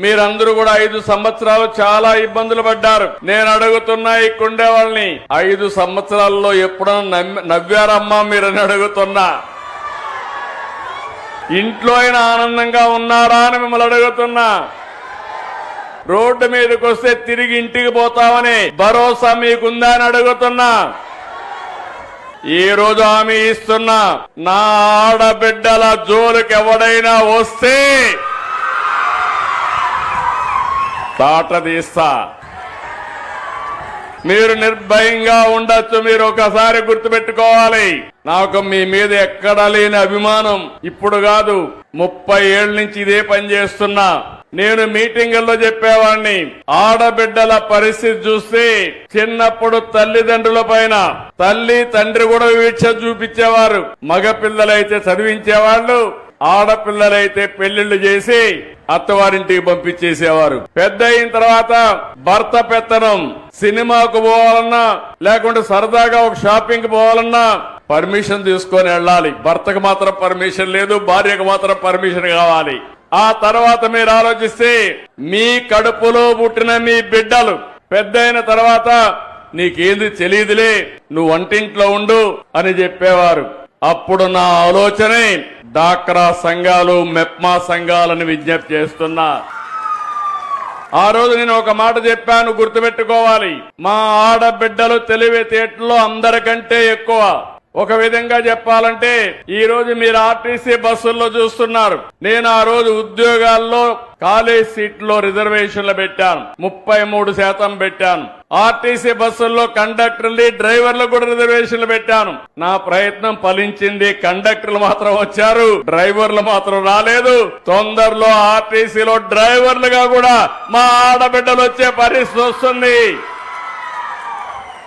మీరందరూ కూడా 5 సంవత్సరాలు చాలా ఇబ్బందులు పడ్డారు. నేను అడుగుతున్నా ఇక్కడే వాళ్ళని, 5 సంవత్సరాల్లో ఎప్పుడన్నా నవ్వారమ్మా మీరని అడుగుతున్నా. ఇంట్లో అయినా ఆనందంగా ఉన్నారా అని మిమ్మల్ని అడుగుతున్నా. రోడ్డు మీదకి వస్తే తిరిగి ఇంటికి పోతామని భరోసా మీకుందా అని అడుగుతున్నా. ఈ రోజు హామీ ఇస్తున్నా, నా ఆడబిడ్డల జోలికి ఎవడైనా వస్తే తాట తీస్తా. మీరు నిర్భయంగా ఉండొచ్చు. మీరు ఒకసారి గుర్తుపెట్టుకోవాలి, నాకు మీ మీద ఎక్కడా లేని అభిమానం ఇప్పుడు కాదు, 30 ఏళ్ల నుంచి ఇదే పని చేస్తున్నా. నేను మీటింగుల్లో చెప్పేవాడిని, ఆడబిడ్డల పరిస్థితి చూస్తే చిన్నప్పుడు తల్లిదండ్రుల పైన తల్లి తండ్రి కూడా వీక్ష చూపించేవారు. మగ పిల్లలైతే చదివించేవాళ్లు, ఆడపిల్లలైతే పెళ్లిళ్లు చేసి అత్తవారింటికి పంపించేసేవారు. పెద్ద అయిన తర్వాత భర్త పెత్తనం, సినిమాకు పోవాలన్నా లేకుంటే సరదాగా ఒక షాపింగ్ పోవాలన్నా పర్మిషన్ తీసుకొని వెళ్ళాలి. భర్తకు మాత్రం పర్మిషన్ లేదు, భార్యకు మాత్రం పర్మిషన్ కావాలి. ఆ తర్వాత మీరు ఆలోచిస్తే మీ కడుపులో పుట్టిన మీ బిడ్డలు పెద్ద అయిన తర్వాత నీకేంది తెలియదులే, నువ్వు వంటింట్లో ఉండు అని చెప్పేవారు. అప్పుడు నా ఆలోచనే డాక్రా సంఘాలు, మెప్మా సంఘాలను విజ్ఞప్తి చేస్తున్నా. ఆ రోజు నేను ఒక మాట చెప్పాను, గుర్తుపెట్టుకోవాలి. మా ఆడబిడ్డలు తెలివితేటల్లో అందరికంటే ఎక్కువ. ఒక విధంగా చెప్పాలంటే ఈ రోజు మీరు ఆర్టీసీ బస్సుల్లో చూస్తున్నారు. నేను ఆ రోజు ఉద్యోగాల్లో కాలేజ్ సీట్లో రిజర్వేషన్లు పెట్టాను, 33% పెట్టాను. ఆర్టీసీ బస్సుల్లో కండక్టర్లు, డ్రైవర్లు కూడా రిజర్వేషన్లు పెట్టాను. నా ప్రయత్నం ఫలించింది. కండక్టర్లు మాత్రం వచ్చారు, డ్రైవర్లు మాత్రం రాలేదు. తొందరలో ఆర్టీసీలో డ్రైవర్లుగా కూడా మా ఆడబిడ్డలు వచ్చే పరిస్థితి వస్తుంది.